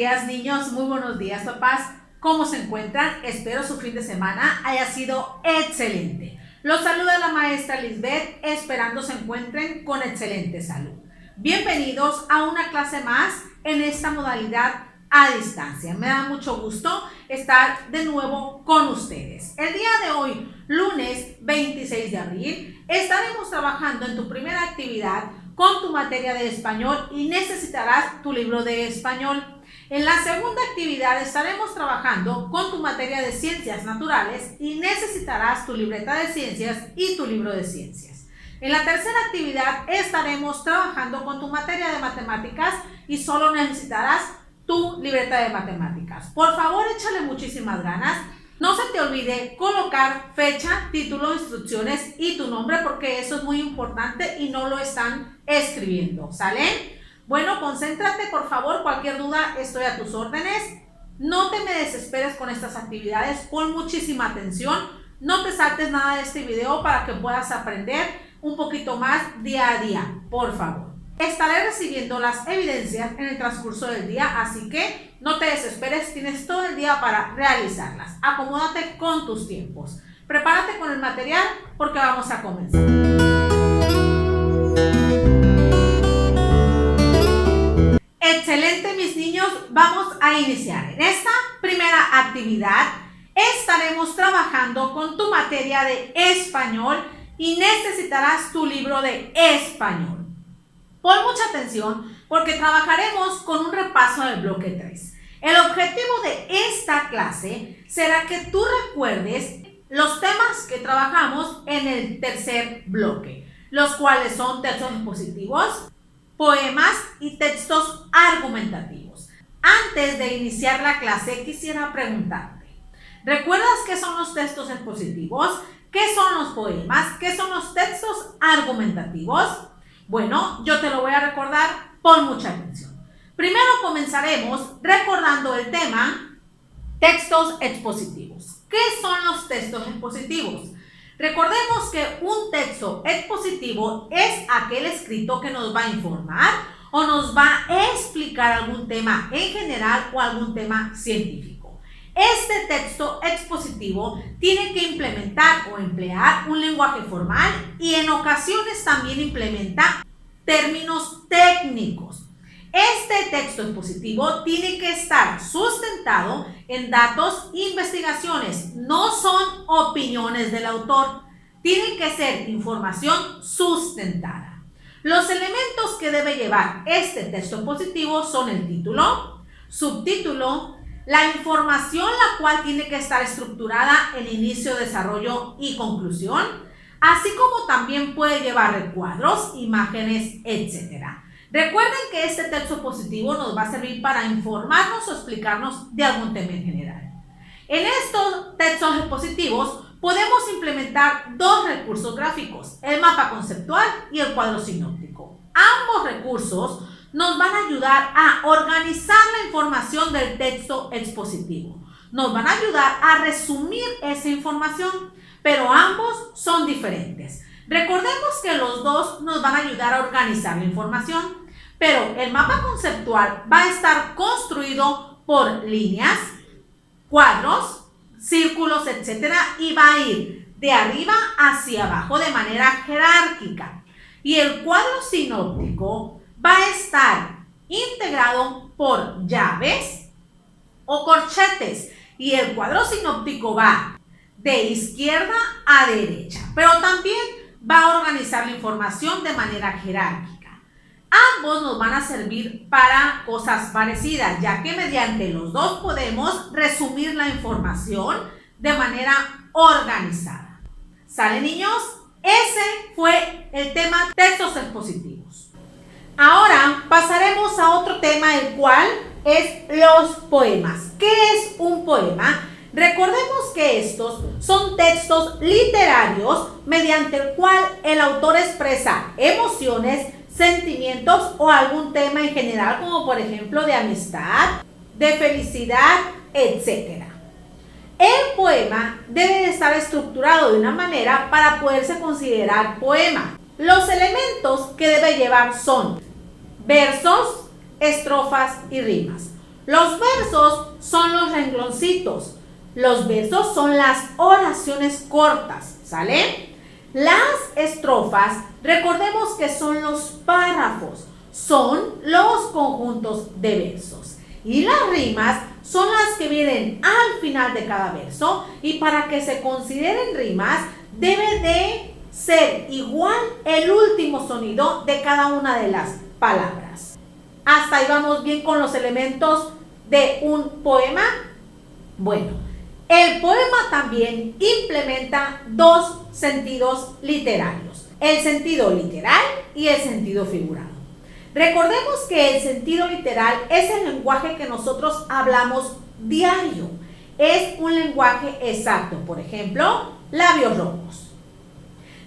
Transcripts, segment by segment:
días, niños, muy buenos días, papás. ¿Cómo se encuentran? Espero su fin de semana haya sido excelente. Los saluda la maestra Lisbeth, esperando se encuentren con excelente salud. Bienvenidos a una clase más en esta modalidad a distancia. Me da mucho gusto estar de nuevo con ustedes. El día de hoy, lunes 26 de abril, estaremos trabajando en tu primera actividad con tu materia de español y necesitarás tu libro de español. En la segunda actividad estaremos trabajando con tu materia de ciencias naturales y necesitarás tu libreta de ciencias y tu libro de ciencias. En la tercera actividad estaremos trabajando con tu materia de matemáticas y solo necesitarás tu libreta de matemáticas. Por favor, échale muchísimas ganas. No se te olvide colocar fecha, título, instrucciones y tu nombre porque eso es muy importante y no lo están escribiendo, ¿sale? Bueno, concéntrate, por favor. Cualquier duda, estoy a tus órdenes. No te me desesperes con estas actividades. Pon muchísima atención. No te saltes nada de este video para que puedas aprender un poquito más día a día, por favor. Estaré recibiendo las evidencias en el transcurso del día, así que no te desesperes, tienes todo el día para realizarlas. Acomódate con tus tiempos. Prepárate con el material porque vamos a comenzar. Excelente, mis niños, vamos a iniciar. En esta primera actividad estaremos trabajando con tu materia de español y necesitarás tu libro de español. Pon mucha atención porque trabajaremos con un repaso del bloque 3. El objetivo de esta clase será que tú recuerdes los temas que trabajamos en el tercer bloque, los cuales son textos expositivos, poemas y textos argumentativos. Antes de iniciar la clase quisiera preguntarte, ¿recuerdas qué son los textos expositivos? ¿Qué son los poemas? ¿Qué son los textos argumentativos? Bueno, yo te lo voy a recordar, pon mucha atención. Primero comenzaremos recordando el tema textos expositivos. ¿Qué son los textos expositivos? Recordemos que un texto expositivo es aquel escrito que nos va a informar o nos va a explicar algún tema en general o algún tema científico. Este texto expositivo tiene que implementar o emplear un lenguaje formal y en ocasiones también implementa términos técnicos. Este texto expositivo tiene que estar sustentado en datos e investigaciones, no son opiniones del autor, tiene que ser información sustentada. Los elementos que debe llevar este texto expositivo son el título, subtítulo, la información la cual tiene que estar estructurada en inicio, desarrollo y conclusión, así como también puede llevar recuadros, imágenes, etc. Recuerden que este texto expositivo nos va a servir para informarnos o explicarnos de algún tema en general. En estos textos expositivos podemos implementar dos recursos gráficos, el mapa conceptual y el cuadro sinóptico. Ambos recursos nos van a ayudar a organizar la información del texto expositivo. Nos van a ayudar a resumir esa información, pero ambos son diferentes. Recordemos que los dos nos van a ayudar a organizar la información, pero el mapa conceptual va a estar construido por líneas, cuadros, círculos, etc. y va a ir de arriba hacia abajo de manera jerárquica. Y el cuadro sinóptico va a estar integrado por llaves o corchetes y el cuadro sinóptico va de izquierda a derecha, pero también va a organizar la información de manera jerárquica. Ambos nos van a servir para cosas parecidas, ya que mediante los dos podemos resumir la información de manera organizada. ¿Sale, niños? Ese fue el tema textos expositivos. Ahora pasaremos a otro tema, el cual es los poemas. ¿Qué es un poema? Recordemos que estos son textos literarios mediante el cual el autor expresa emociones, sentimientos o algún tema en general, como por ejemplo de amistad, de felicidad, etc. El poema debe estar estructurado de una manera para poderse considerar poema. Los elementos que debe llevar son versos, estrofas y rimas. Los versos son los rengloncitos. Los versos son las oraciones cortas, ¿sale? Las estrofas, recordemos que son los párrafos, son los conjuntos de versos. Y las rimas son las que vienen al final de cada verso, y para que se consideren rimas debe de ser igual el último sonido de cada una de las palabras. ¿Hasta ahí vamos bien con los elementos de un poema? Bueno, el poema también implementa dos sentidos literarios, el sentido literal y el sentido figurado. Recordemos que el sentido literal es el lenguaje que nosotros hablamos diario. Es un lenguaje exacto, por ejemplo, labios rojos.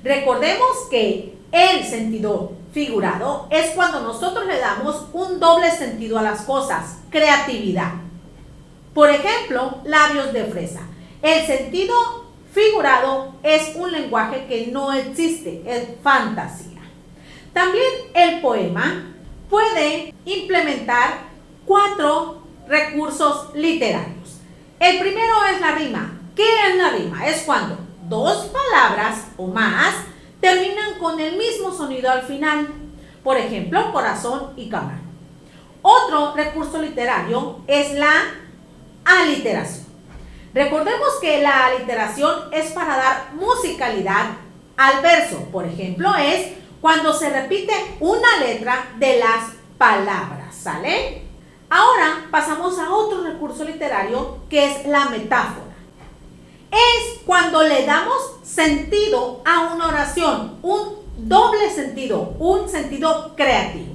Recordemos que el sentido figurado es cuando nosotros le damos un doble sentido a las cosas, creatividad. Por ejemplo, labios de fresa. El sentido figurado es un lenguaje que no existe, es fantasía. También el poema puede implementar 4 recursos literarios. El primero es la rima. ¿Qué es la rima? Es cuando dos palabras o más terminan con el mismo sonido al final. Por ejemplo, corazón y cámara. Otro recurso literario es la aliteración. Recordemos que la aliteración es para dar musicalidad al verso. Por ejemplo, es cuando se repite una letra de las palabras, ¿sale? Ahora pasamos a otro recurso literario que es la metáfora. Es cuando le damos sentido a una oración, un doble sentido, un sentido creativo.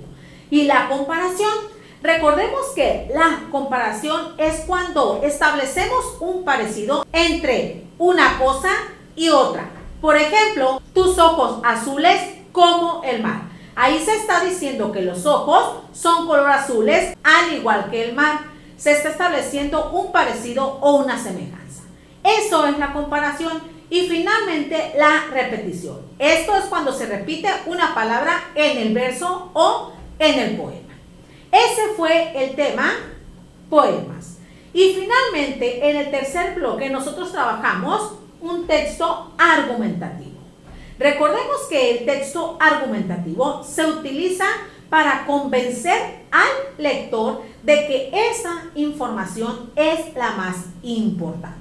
Y la comparación, recordemos que la comparación es cuando establecemos un parecido entre una cosa y otra. Por ejemplo, tus ojos azules como el mar. Ahí se está diciendo que los ojos son color azules al igual que el mar. Se está estableciendo un parecido o una semejanza. Eso es la comparación. Y finalmente la repetición. Esto es cuando se repite una palabra en el verso o en el poema. Ese fue el tema poemas. Y finalmente en el tercer bloque nosotros trabajamos un texto argumentativo. Recordemos que el texto argumentativo se utiliza para convencer al lector de que esa información es la más importante.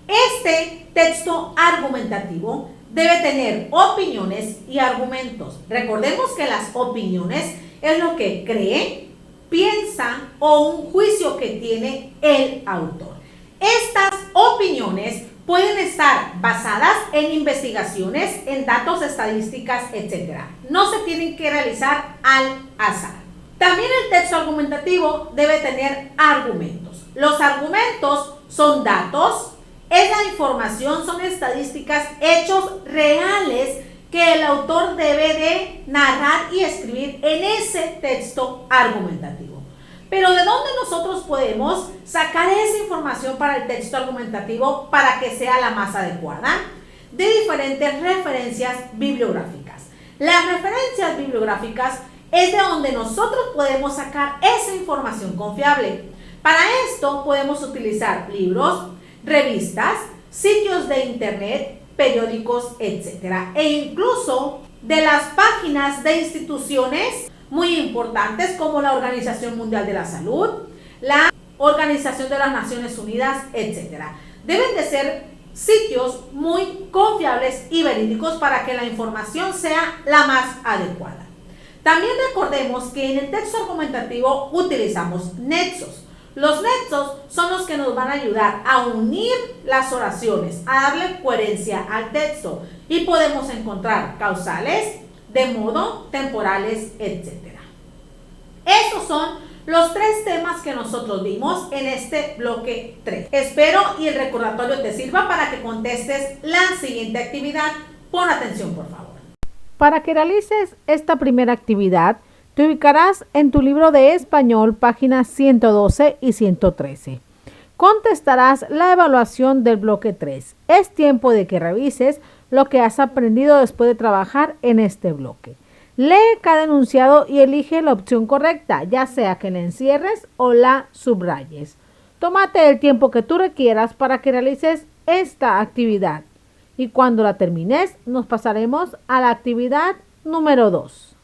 Este texto argumentativo debe tener opiniones y argumentos. Recordemos que las opiniones es lo que cree, piensa o un juicio que tiene el autor. Estas opiniones pueden estar basadas en investigaciones, en datos, estadísticas, etc. No se tienen que realizar al azar. También el texto argumentativo debe tener argumentos. Los argumentos son datos, es la información, son estadísticas, hechos reales que el autor debe de narrar y escribir en ese texto argumentativo. Pero ¿de dónde nosotros podemos sacar esa información para el texto argumentativo para que sea la más adecuada? De diferentes referencias bibliográficas. Las referencias bibliográficas es de donde nosotros podemos sacar esa información confiable. Para esto podemos utilizar libros, revistas, sitios de internet, periódicos, etc. E incluso de las páginas de instituciones muy importantes como la Organización Mundial de la Salud, la Organización de las Naciones Unidas, etc. Deben de ser sitios muy confiables y verídicos para que la información sea la más adecuada. También recordemos que en el texto argumentativo utilizamos nexos. Los nexos son los que nos van a ayudar a unir las oraciones, a darle coherencia al texto, y podemos encontrar causales, de modo, temporales, etc. Estos son los 3 temas que nosotros vimos en este bloque 3. Espero y el recordatorio te sirva para que contestes la siguiente actividad. Pon atención, por favor. Para que realices esta primera actividad, te ubicarás en tu libro de español, páginas 112 y 113. Contestarás la evaluación del bloque 3. Es tiempo de que revises lo que has aprendido después de trabajar en este bloque. Lee cada enunciado y elige la opción correcta, ya sea que la encierres o la subrayes. Tómate el tiempo que tú requieras para que realices esta actividad. Y cuando la termines, nos pasaremos a la actividad número 2.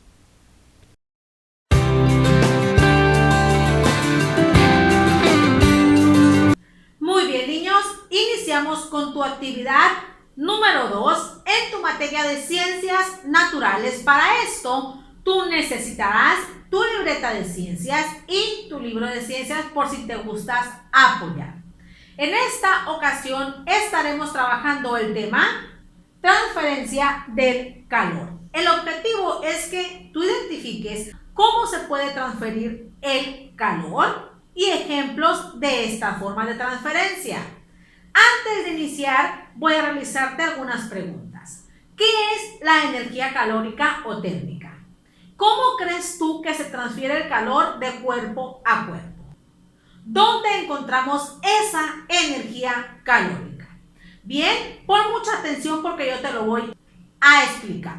Muy bien, niños, iniciamos con tu actividad número 2 en tu materia de ciencias naturales. Para esto, tú necesitarás tu libreta de ciencias y tu libro de ciencias por si te gustas apoyar. En esta ocasión estaremos trabajando el tema transferencia del calor. El objetivo es que tú identifiques cómo se puede transferir el calor y ejemplos de esta forma de transferencia. Antes de iniciar, voy a realizarte algunas preguntas. ¿Qué es la energía calórica o térmica? ¿Cómo crees tú que se transfiere el calor de cuerpo a cuerpo? ¿Dónde encontramos esa energía calórica? Bien, pon mucha atención porque yo te lo voy a explicar.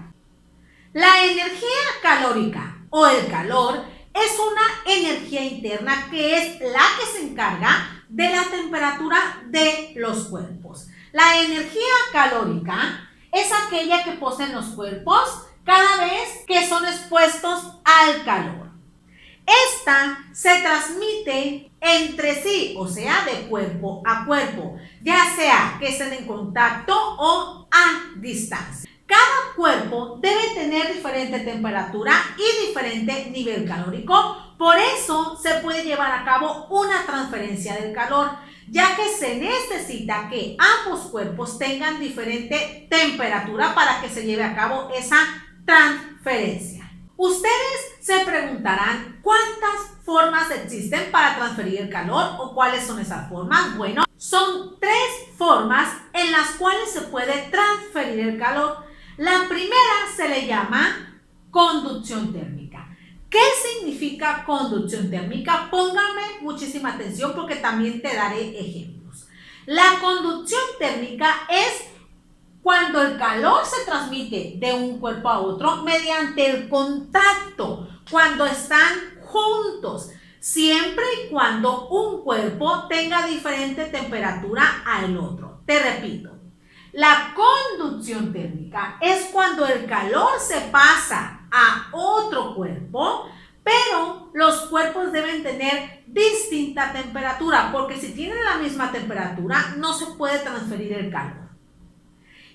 La energía calórica o el calor es una energía interna que es la que se encarga de la temperatura de los cuerpos. La energía calórica es aquella que poseen los cuerpos cada vez que son expuestos al calor. Esta se transmite entre sí, o sea, de cuerpo a cuerpo, ya sea que estén en contacto o a distancia. Cada cuerpo debe tener diferente temperatura y diferente nivel calórico, por eso se puede llevar a cabo una transferencia del calor, ya que se necesita que ambos cuerpos tengan diferente temperatura para que se lleve a cabo esa transferencia. Ustedes se preguntarán cuántas formas existen para transferir el calor o cuáles son esas formas. Bueno, son 3 formas en las cuales se puede transferir el calor. La primera se le llama conducción térmica. ¿Qué significa conducción térmica? Pónganme muchísima atención porque también te daré ejemplos. La conducción térmica es cuando el calor se transmite de un cuerpo a otro mediante el contacto, cuando están juntos, siempre y cuando un cuerpo tenga diferente temperatura al otro. Te repito, la conducción térmica es cuando el calor se pasa a otro cuerpo, pero los cuerpos deben tener distinta temperatura, porque si tienen la misma temperatura no se puede transferir el calor.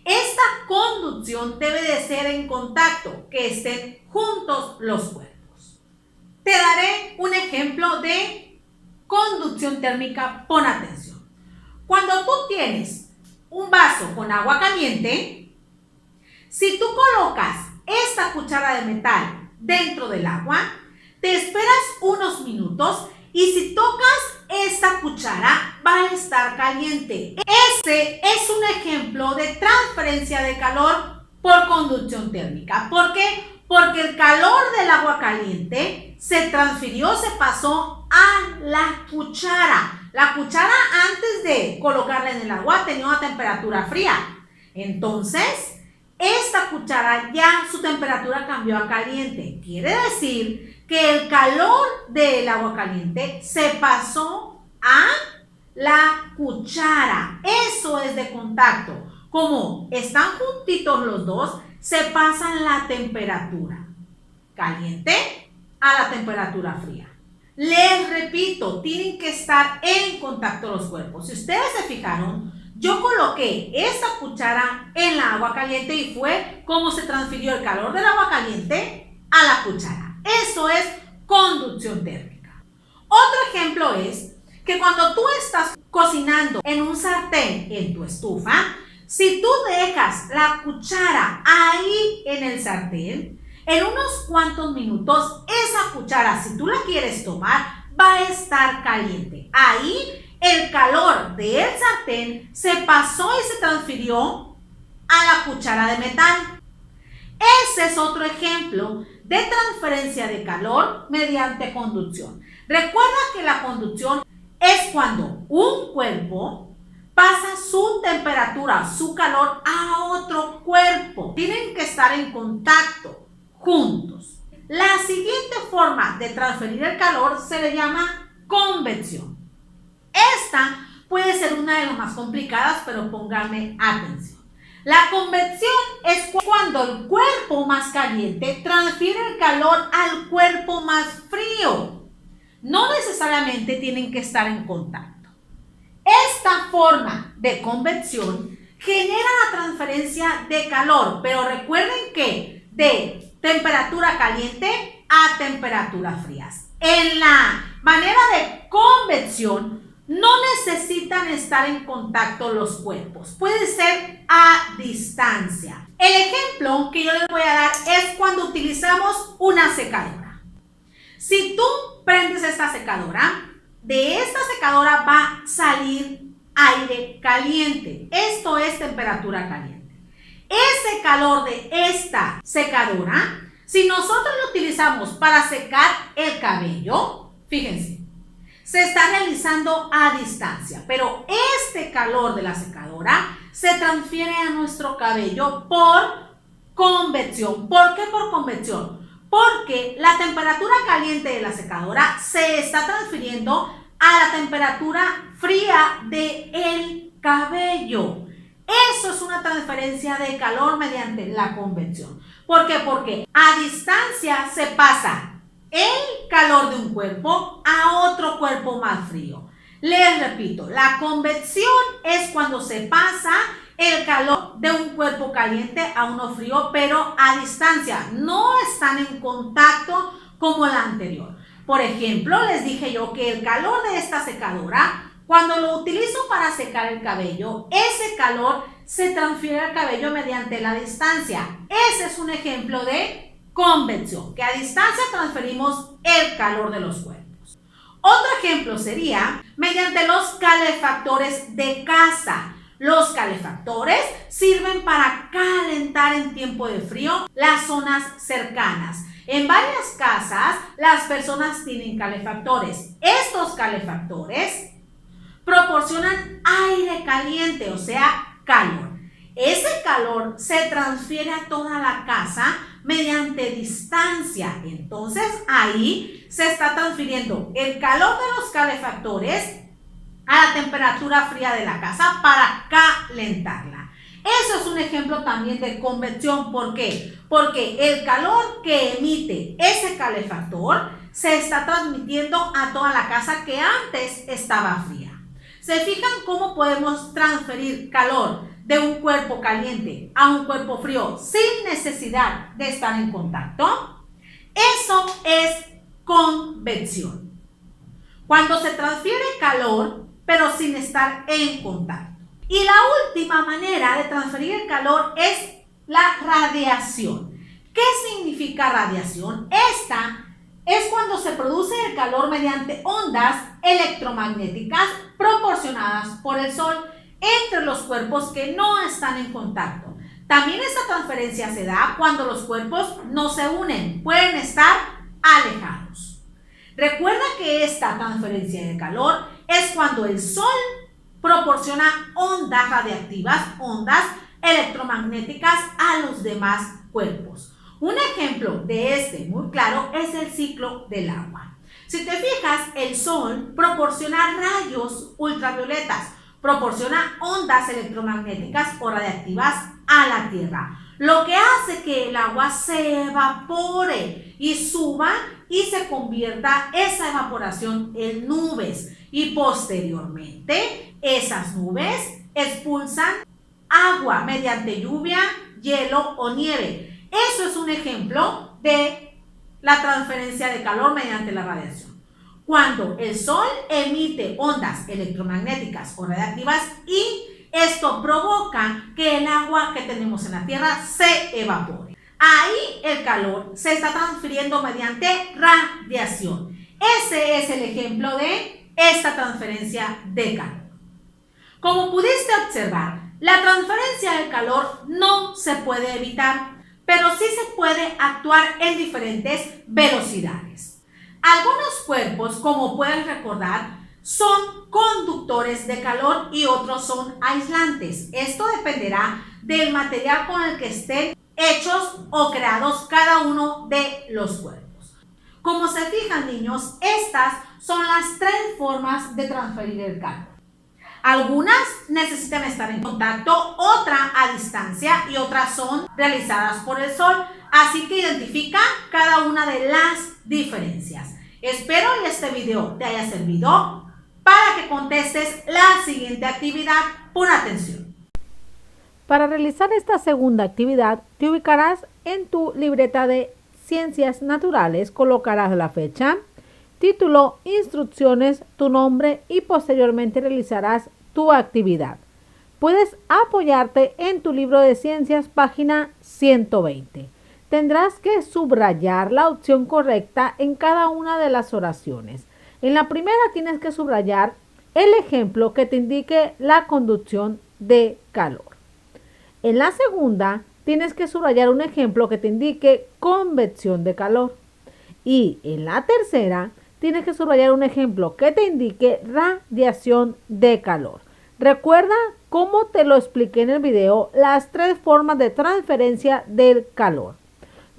Esta conducción debe de ser en contacto, que estén juntos los cuerpos. Te daré un ejemplo de conducción térmica, pon atención. Cuando tú tienes un vaso con agua caliente, si tú colocas esta cuchara de metal dentro del agua, te esperas unos minutos y si tocas esta cuchara va a estar caliente. Este es un ejemplo de transferencia de calor por conducción térmica. ¿Por qué? Porque el calor del agua caliente se transfirió, se pasó a la cuchara. La cuchara antes de colocarla en el agua tenía una temperatura fría. Entonces, esta cuchara ya su temperatura cambió a caliente. Quiere decir que el calor del agua caliente se pasó a la cuchara. Eso es de contacto. Como están juntitos los dos, se pasan la temperatura caliente a la temperatura fría. Les repito, tienen que estar en contacto los cuerpos. Si ustedes se fijaron, yo coloqué esta cuchara en la agua caliente y fue como se transfirió el calor del agua caliente a la cuchara. Eso es conducción térmica. Otro ejemplo es que cuando tú estás cocinando en un sartén en tu estufa, si tú dejas la cuchara ahí en el sartén, en unos cuantos minutos esa cuchara, si tú la quieres tomar, va a estar caliente. Ahí el calor del sartén se pasó y se transfirió a la cuchara de metal. Ese es otro ejemplo de transferencia de calor mediante conducción. Recuerda que la conducción es cuando un cuerpo pasa su temperatura, su calor a otro cuerpo. Tienen que estar en contacto, juntos. La siguiente forma de transferir el calor se le llama convección. Esta puede ser una de las más complicadas, pero pónganme atención. La convección es cuando el cuerpo más caliente transfiere el calor al cuerpo más frío. No necesariamente tienen que estar en contacto. Esta forma de convección genera la transferencia de calor, pero recuerden que de temperatura caliente a temperatura fría. En la manera de convección no necesitan estar en contacto los cuerpos, puede ser a distancia. El ejemplo que yo les voy a dar es cuando utilizamos una secadora. Si tú prendes esta secadora, de esta secadora va a salir aire caliente. Esto es temperatura caliente. Ese calor de esta secadora, si nosotros lo utilizamos para secar el cabello, fíjense, se está realizando a distancia, pero este calor de la secadora se transfiere a nuestro cabello por convección. ¿Por qué por convección? Porque la temperatura caliente de la secadora se está transfiriendo a la temperatura fría del cabello. Eso es una transferencia de calor mediante la convección. ¿Por qué? Porque a distancia se pasa el calor de un cuerpo a otro cuerpo más frío. Les repito, la convección es cuando se pasa el calor de un cuerpo caliente a uno frío, pero a distancia. No están en contacto como la anterior. Por ejemplo, les dije yo que el calor de esta secadora, cuando lo utilizo para secar el cabello, ese calor se transfiere al cabello mediante la distancia. Ese es un ejemplo de convección, que a distancia transferimos el calor de los cuerpos. Otro ejemplo sería mediante los calefactores de casa. Los calefactores sirven para calentar en tiempo de frío las zonas cercanas. En varias casas las personas tienen calefactores. Estos calefactores proporcionan aire caliente, o sea, calor. Ese calor se transfiere a toda la casa mediante distancia. Entonces ahí se está transfiriendo el calor de los calefactores a la temperatura fría de la casa para calentarla. Eso es un ejemplo también de convección. ¿Por qué? Porque el calor que emite ese calefactor se está transmitiendo a toda la casa que antes estaba fría. ¿Se fijan cómo podemos transferir calor de un cuerpo caliente a un cuerpo frío sin necesidad de estar en contacto? Eso es convección. Cuando se transfiere calor, pero sin estar en contacto. Y la última manera de transferir el calor es la radiación. ¿Qué significa radiación? Esta es cuando se produce el calor mediante ondas electromagnéticas proporcionadas por el sol entre los cuerpos que no están en contacto. También esta transferencia se da cuando los cuerpos no se unen, pueden estar alejados. Recuerda que esta transferencia de calor es cuando el sol proporciona ondas radiactivas, ondas electromagnéticas a los demás cuerpos. Un ejemplo de este muy claro es el ciclo del agua. Si te fijas, el sol proporciona rayos ultravioletas, proporciona ondas electromagnéticas o radiactivas a la Tierra, lo que hace que el agua se evapore y suba y se convierta esa evaporación en nubes, y posteriormente esas nubes expulsan agua mediante lluvia, hielo o nieve. Eso es un ejemplo de la transferencia de calor mediante la radiación. Cuando el sol emite ondas electromagnéticas o radiactivas y esto provoca que el agua que tenemos en la Tierra se evapore. Ahí el calor se está transfiriendo mediante radiación. Ese es el ejemplo de esta transferencia de calor. Como pudiste observar, la transferencia de calor no se puede evitar, pero sí se puede actuar en diferentes velocidades. Algunos cuerpos, como puedes recordar, son conductores de calor y otros son aislantes. Esto dependerá del material con el que estén hechos o creados cada uno de los cuerpos. Como se fijan, niños, estas son las 3 formas de transferir el calor. Algunas necesitan estar en contacto, otras a distancia y otras son realizadas por el sol. Así que identifica cada una de las diferencias. Espero que este video te haya servido para que contestes la siguiente actividad. Pon atención. Para realizar esta segunda actividad, te ubicarás en tu libreta de Ciencias Naturales, colocarás la fecha, título, instrucciones, tu nombre y posteriormente realizarás tu actividad. Puedes apoyarte en tu libro de ciencias, página 120. Tendrás que subrayar la opción correcta en cada una de las oraciones. En la primera tienes que subrayar el ejemplo que te indique la conducción de calor. En la segunda tienes que subrayar un ejemplo que te indique convección de calor. Y en la tercera tienes que subrayar un ejemplo que te indique radiación de calor. Recuerda, como te lo expliqué en el video, las 3 formas de transferencia del calor.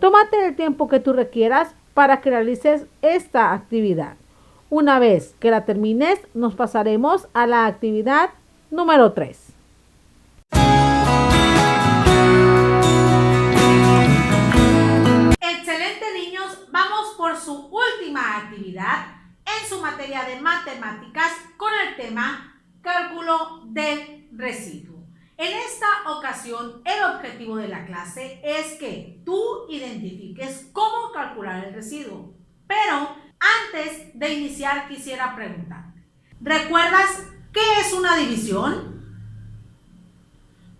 Tómate el tiempo que tú requieras para que realices esta actividad. Una vez que la termines, nos pasaremos a la actividad número 3. Excelente, niños. Vamos por su última actividad en su materia de matemáticas con el tema cálculo del residuo. En esta ocasión, el objetivo de la clase es que tú identifiques cómo calcular el residuo. Pero antes de iniciar, quisiera preguntarte, ¿recuerdas qué es una división?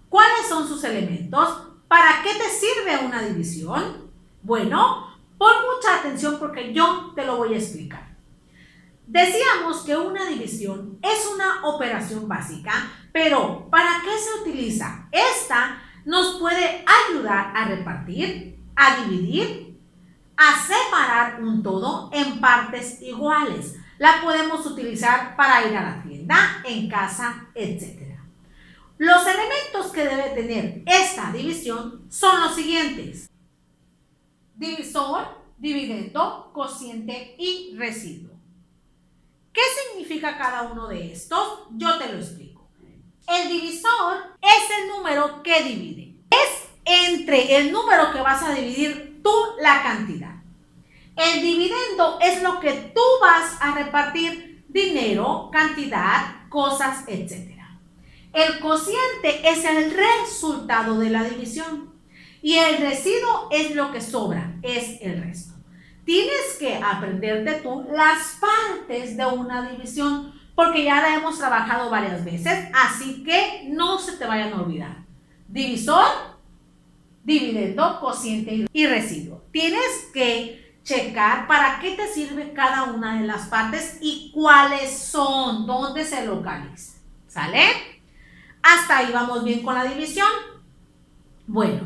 ¿Cuáles son sus elementos? ¿Para qué te sirve una división? Bueno, pon mucha atención porque yo te lo voy a explicar. Decíamos que una división es una operación básica, pero ¿para qué se utiliza? Esta nos puede ayudar a repartir, a dividir, a separar un todo en partes iguales. La podemos utilizar para ir a la tienda, en casa, etc. Los elementos que debe tener esta división son los siguientes: divisor, dividendo, cociente y residuo. ¿Qué significa cada uno de estos? Yo te lo explico. El divisor es el número que divide. Es entre el número que vas a dividir tú la cantidad. El dividendo es lo que tú vas a repartir: dinero, cantidad, cosas, etc. El cociente es el resultado de la división. Y el residuo es lo que sobra, es el resto. Tienes que aprenderte tú las partes de una división, porque ya la hemos trabajado varias veces, así que no se te vayan a olvidar. Divisor, dividendo, cociente y residuo. Tienes que checar para qué te sirve cada una de las partes y cuáles son, dónde se localiza. ¿Sale? Hasta ahí vamos bien con la división. Bueno,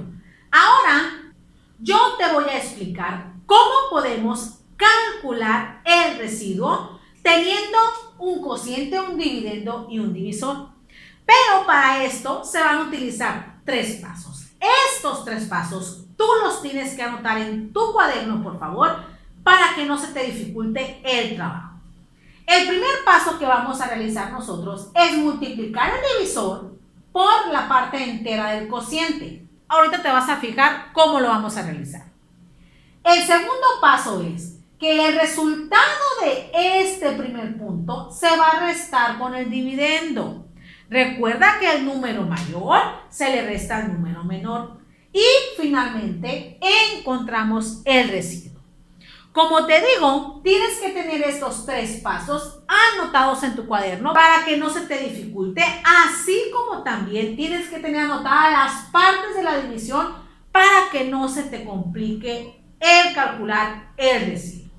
ahora yo te voy a explicar cómo podemos calcular el residuo teniendo un cociente, un dividendo y un divisor. Pero para esto se van a utilizar 3 pasos. Estos 3 pasos tú los tienes que anotar en tu cuaderno, por favor, para que no se te dificulte el trabajo. El primer paso que vamos a realizar nosotros es multiplicar el divisor por la parte entera del cociente. Ahorita te vas a fijar cómo lo vamos a realizar. El segundo paso es que el resultado de este primer punto se va a restar con el dividendo. Recuerda que el número mayor se le resta al número menor. Y finalmente encontramos el residuo. Como te digo, tienes que tener estos 3 pasos anotados en tu cuaderno para que no se te dificulte, así como también tienes que tener anotadas las partes de la división para que no se te complique el calcular el residuo.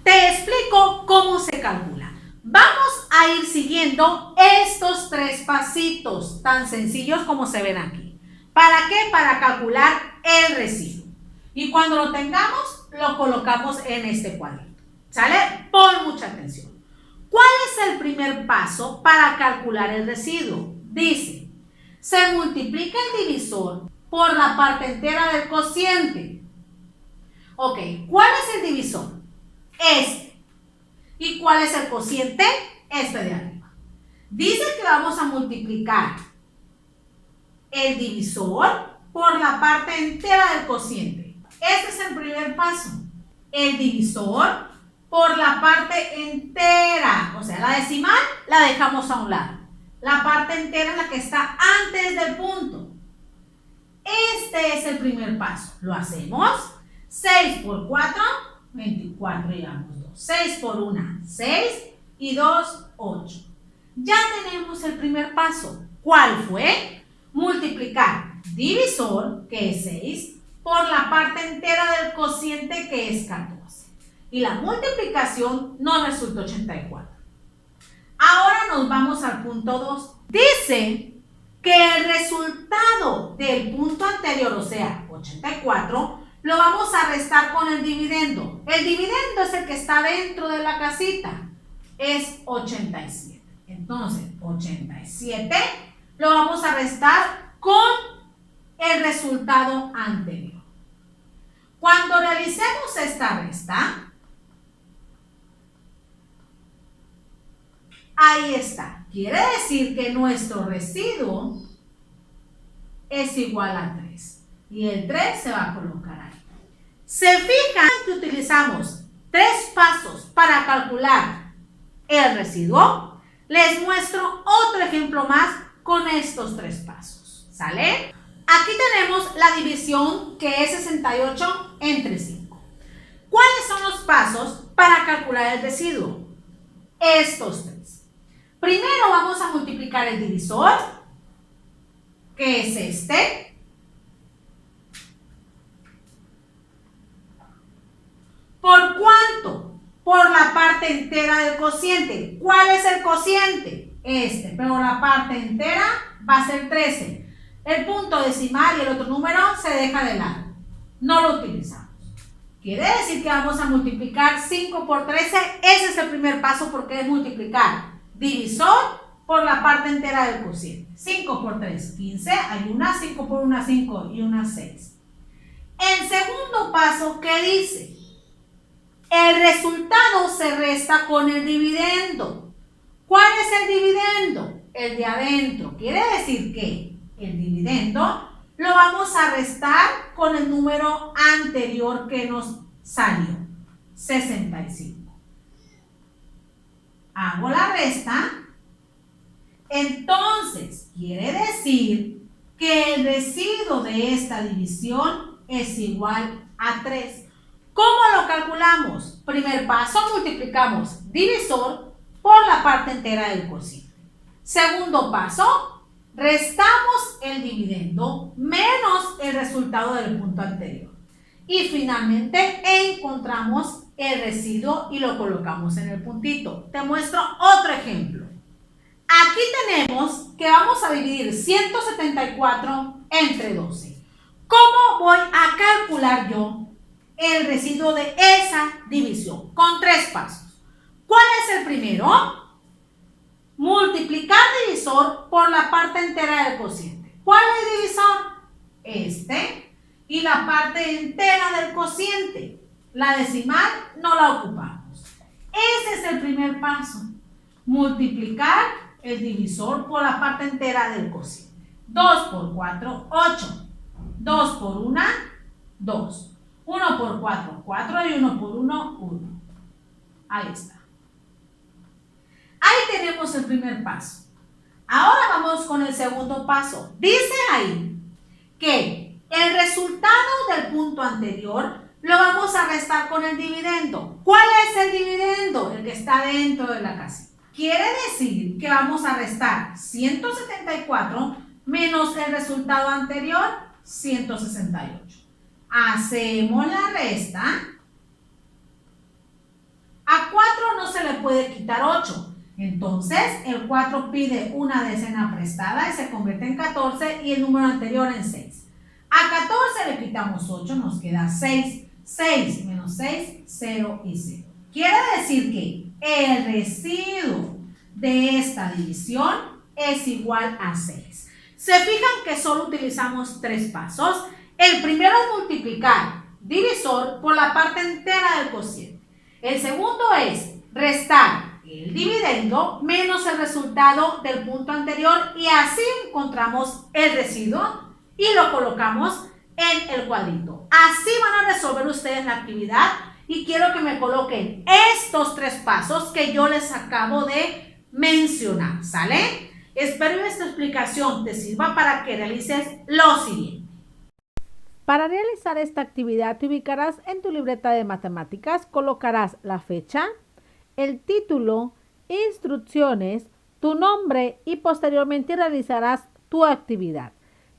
Te explico cómo se calcula. Vamos a ir siguiendo estos 3 pasitos tan sencillos como se ven aquí. ¿Para qué? Para calcular el residuo. Y cuando lo tengamos, lo colocamos en este cuadrito. ¿Sale? Pon mucha atención. ¿Cuál es el primer paso para calcular el residuo? Dice, se multiplica el divisor por la parte entera del cociente. Ok, ¿cuál es el divisor? Este. ¿Y cuál es el cociente? Este de arriba. Dice que vamos a multiplicar el divisor por la parte entera del cociente. Este es el primer paso. El divisor por la parte entera. O sea, la decimal la dejamos a un lado. La parte entera es la que está antes del punto. Este es el primer paso. Lo hacemos. 6 por 4, 24 y llevamos 2. 6 por 1, 6 y 2, 8. Ya tenemos el primer paso. ¿Cuál fue? Multiplicar divisor, que es 6, por la parte entera del cociente, que es 14. Y la multiplicación nos resulta 84. Ahora nos vamos al punto 2. Dice que el resultado del punto anterior, o sea, 84, lo vamos a restar con el dividendo. El dividendo es el que está dentro de la casita. Es 87. Entonces, 87 lo vamos a restar con el resultado anterior. Cuando realicemos esta resta, ahí está. Quiere decir que nuestro residuo es igual a 3. Y el 3 se va a colocar ahí. Se fijan que utilizamos 3 pasos para calcular el residuo. Les muestro otro ejemplo más con estos 3 pasos. ¿Sale? Aquí tenemos la división, que es 68 entre 5. ¿Cuáles son los pasos para calcular el residuo? Estos 3. Primero vamos a multiplicar el divisor, que es este. ¿Por cuánto? Por la parte entera del cociente. ¿Cuál es el cociente? Este, pero la parte entera va a ser 13. El punto decimal y el otro número se deja de lado. No lo utilizamos. Quiere decir que vamos a multiplicar 5 por 13. Ese es el primer paso porque es multiplicar divisor por la parte entera del cociente. 5 por 3, 15. Hay una, 5 por 1, 5 y una 6. El segundo paso, ¿qué dice? El resultado se resta con el dividendo. ¿Cuál es el dividendo? El de adentro. Quiere decir que el dividendo lo vamos a restar con el número anterior que nos salió, 65. Hago la resta. Entonces, quiere decir que el residuo de esta división es igual a 3. ¿Cómo lo calculamos? Primer paso, multiplicamos divisor por la parte entera del cociente. Segundo paso, restamos el dividendo menos el resultado del punto anterior. Y finalmente encontramos el residuo y lo colocamos en el puntito. Te muestro otro ejemplo. Aquí tenemos que vamos a dividir 174 entre 12. ¿Cómo voy a calcular yo el residuo de esa división? Con 3 pasos. ¿Cuál es el primero? Multiplicar divisor por la parte entera del cociente. ¿Cuál es el divisor? Este. Y la parte entera del cociente. La decimal no la ocupamos. Ese es el primer paso. Multiplicar el divisor por la parte entera del cociente. 2 por 4, 8. 2 por 1, 2. 1 por 4, 4 y 1 por 1, 1. Ahí está. Ahí tenemos el primer paso. Ahora vamos con el segundo paso. Dice ahí que el resultado del punto anterior lo vamos a restar con el dividendo. ¿Cuál es el dividendo? El que está dentro de la casita. Quiere decir que vamos a restar 174 menos el resultado anterior, 168. Hacemos la resta. A 4 no se le puede quitar 8. Entonces, el 4 pide una decena prestada y se convierte en 14 y el número anterior en 6. A 14 le quitamos 8, nos queda 6. 6 menos 6, 0 y 0. Quiere decir que el residuo de esta división es igual a 6. Se fijan que solo utilizamos 3 pasos. El primero es multiplicar divisor por la parte entera del cociente. El segundo es restar el dividendo menos el resultado del punto anterior y así encontramos el residuo y lo colocamos en el cuadrito. Así van a resolver ustedes la actividad y quiero que me coloquen estos 3 pasos que yo les acabo de mencionar, ¿sale? Espero que esta explicación te sirva para que realices lo siguiente. Para realizar esta actividad te ubicarás en tu libreta de matemáticas, colocarás la fecha, el título, instrucciones, tu nombre y posteriormente realizarás tu actividad.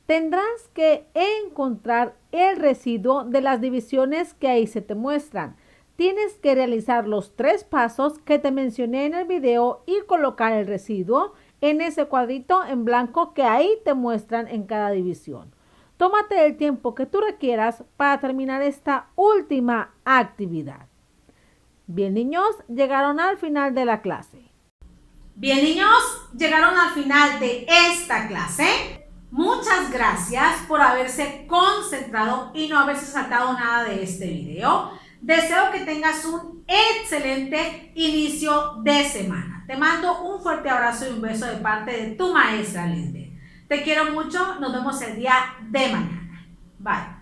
Tendrás que encontrar el residuo de las divisiones que ahí se te muestran. Tienes que realizar los 3 pasos que te mencioné en el video y colocar el residuo en ese cuadrito en blanco que ahí te muestran en cada división. Tómate el tiempo que tú requieras para terminar esta última actividad. Bien, niños, llegaron al final de la clase. Bien, niños, llegaron al final de esta clase. Muchas gracias por haberse concentrado y no haberse saltado nada de este video. Deseo que tengas un excelente inicio de semana. Te mando un fuerte abrazo y un beso de parte de tu maestra Lisbeth. Te quiero mucho. Nos vemos el día de mañana. Bye.